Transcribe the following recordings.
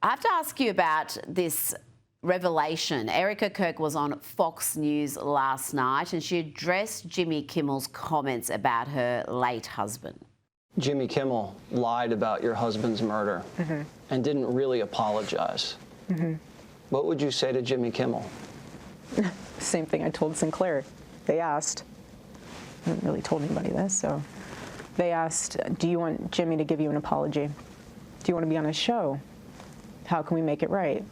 I have to ask you about this revelation. Erica Kirk was on Fox News last night and she addressed Jimmy Kimmel's comments about her late husband. Jimmy Kimmel lied about your husband's murder and didn't really apologize. What would you say to Jimmy Kimmel? Same thing I told Sinclair. They asked, I haven't really told anybody this, so they asked, do you want Jimmy to give you an apology? Do you want to be on his show? How can we make it right?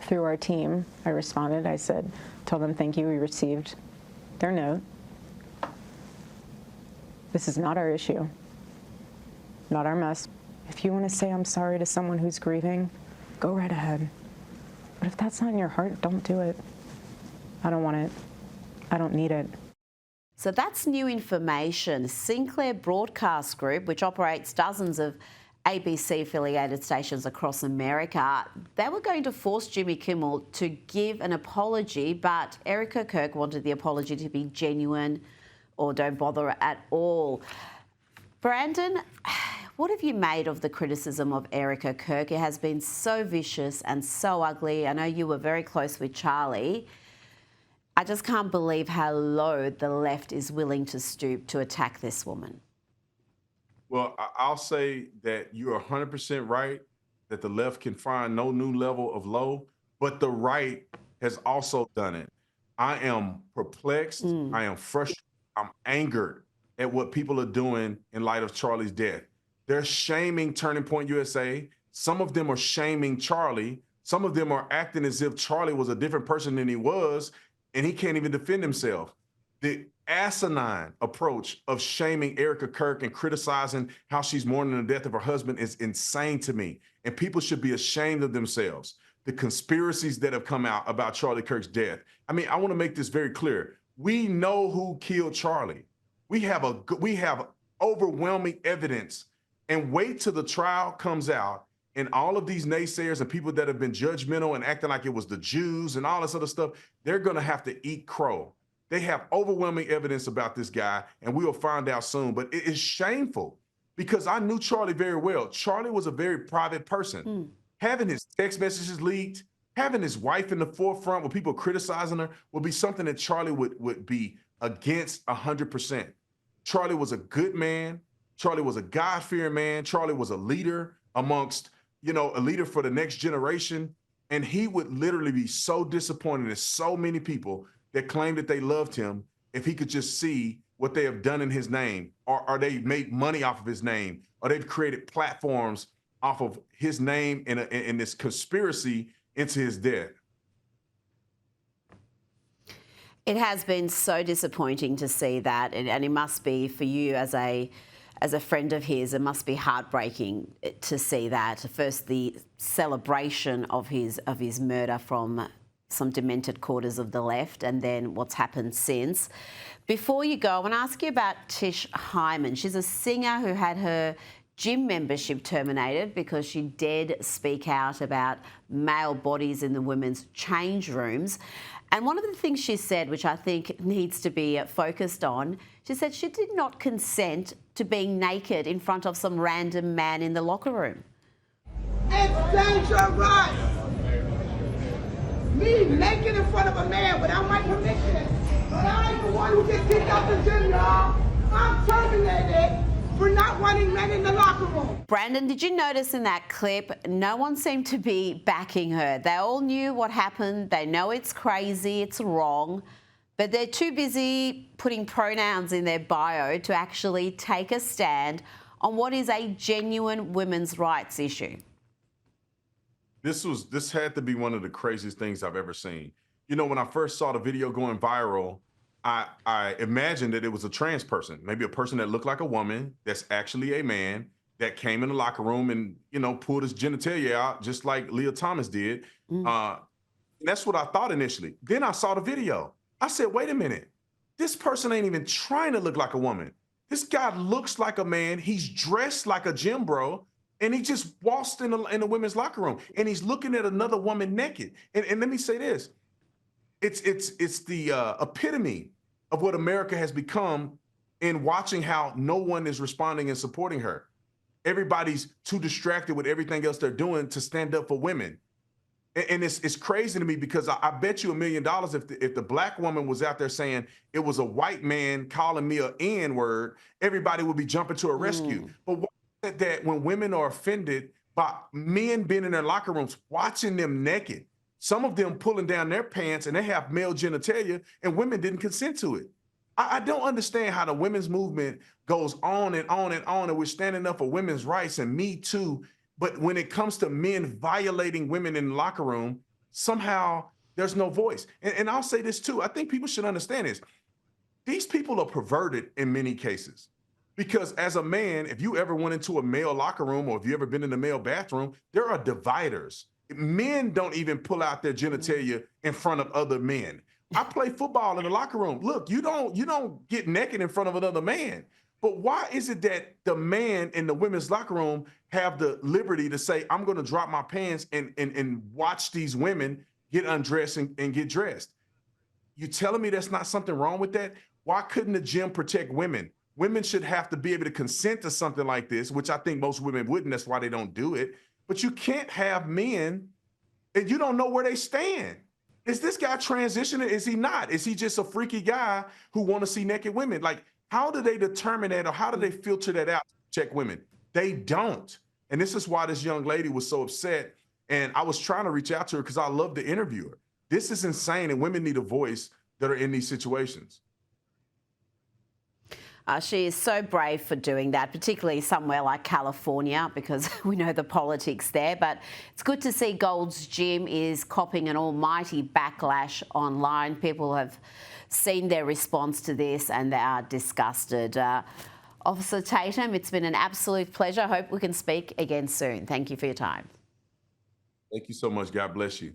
Through our team, I responded. I said, tell them thank you, we received their note. This is not our issue, not our mess. If you want to say I'm sorry to someone who's grieving, go right ahead. But if that's not in your heart, don't do it. I don't want it. I don't need it. So that's new information. Sinclair Broadcast Group, which operates dozens of ABC-affiliated stations across America, they were going to force Jimmy Kimmel to give an apology, but Erica Kirk wanted the apology to be genuine or don't bother at all. Brandon, what have you made of the criticism of Erica Kirk? It has been so vicious and so ugly. I know you were very close with Charlie. I just can't believe how low the left is willing to stoop to attack this woman. Well, I'll say that you're 100% right, that the left can find no new level of low, but the right has also done it. I am perplexed. I am frustrated. I'm angered at what people are doing in light of Charlie's death. They're shaming Turning Point USA. Some of them are shaming Charlie. Some of them are acting as if Charlie was a different person than he was, and he can't even defend himself. The asinine approach of shaming Erica Kirk and criticizing how she's mourning the death of her husband is insane to me. And people should be ashamed of themselves. The conspiracies that have come out about Charlie Kirk's death. I mean, I want to make this very clear. We know who killed Charlie. We have overwhelming evidence. And wait till the trial comes out and all of these naysayers and people that have been judgmental and acting like it was the Jews and all this other stuff, they're going to have to eat crow. They have overwhelming evidence about this guy, and we will find out soon. But it is shameful because I knew Charlie very well. Charlie was a very private person. Having his text messages leaked, having his wife in the forefront with people criticizing her would be something that Charlie would be against 100%. Charlie was a good man. Charlie was a God-fearing man. Charlie was a leader amongst, a leader for the next generation. And he would literally be so disappointed in so many people that claim that they loved him if he could just see what they have done in his name, or they've made money off of his name, or they've created platforms off of his name in this conspiracy into his death. It has been so disappointing to see that, and it must be for you as a friend of his, it must be heartbreaking to see that. First, the celebration of his murder from some demented quarters of the left, and then what's happened since. Before you go, I want to ask you about Tish Hyman. She's a singer who had her gym membership terminated because she dared speak out about male bodies in the women's change rooms. And one of the things she said, which I think needs to be focused on, she said she did not consent to being naked in front of some random man in the locker room. It's dangerous. Me naked in front of a man without my permission. I ain't the one who gets kicked out the gym, y'all. I'm terminated for not wanting men in the locker room. Brandon, did you notice in that clip, no one seemed to be backing her. They all knew what happened. They know it's crazy, it's wrong, but they're too busy putting pronouns in their bio to actually take a stand on what is a genuine women's rights issue. This had to be one of the craziest things I've ever seen. When I first saw the video going viral, I imagined that it was a trans person, maybe a person that looked like a woman that's actually a man that came in the locker room and, pulled his genitalia out just like Leah Thomas did. That's what I thought initially. Then I saw the video. I said, wait a minute. This person ain't even trying to look like a woman. This guy looks like a man. He's dressed like a gym bro. And he just waltzed in the women's locker room and he's looking at another woman naked. And let me say this. It's the epitome of what America has become in watching how no one is responding and supporting her. everybody's too distracted with everything else they're doing to stand up for women. And it's crazy to me because I bet you $1 million if the black woman was out there saying it was a white man calling me a N-word, everybody would be jumping to a rescue. But why is it that when women are offended by men being in their locker rooms, watching them naked, some of them pulling down their pants and they have male genitalia and women didn't consent to it? I don't understand how the women's movement goes on and on and on, and we're standing up for women's rights and Me Too. But when it comes to men violating women in the locker room, somehow there's no voice. And I'll say this too. I think people should understand this. These people are perverted in many cases. Because as a man, if you ever went into a male locker room or if you ever been in the male bathroom, there are dividers. Men don't even pull out their genitalia in front of other men. I play football in the locker room. Look, you don't get naked in front of another man. But why is it that the man in the women's locker room have the liberty to say, I'm going to drop my pants and watch these women get undressed and get dressed? You telling me there's not something wrong with that? Why couldn't the gym protect women? Women should have to be able to consent to something like this, which I think most women wouldn't. That's why they don't do it. But you can't have men and you don't know where they stand. Is this guy transitioning? Is he not? Is he just a freaky guy who want to see naked women? Like, how do they determine that, or how do they filter that out to check women? They don't. And this is why this young lady was so upset. And I was trying to reach out to her because I love to interview her. This is insane, and women need a voice that are in these situations. She is so brave for doing that, particularly somewhere like California, because we know the politics there. But it's good to see Gold's Gym is copping an almighty backlash online. People have seen their response to this and they are disgusted. Officer Tatum, it's been an absolute pleasure. I hope we can speak again soon. Thank you for your time. Thank you so much. God bless you.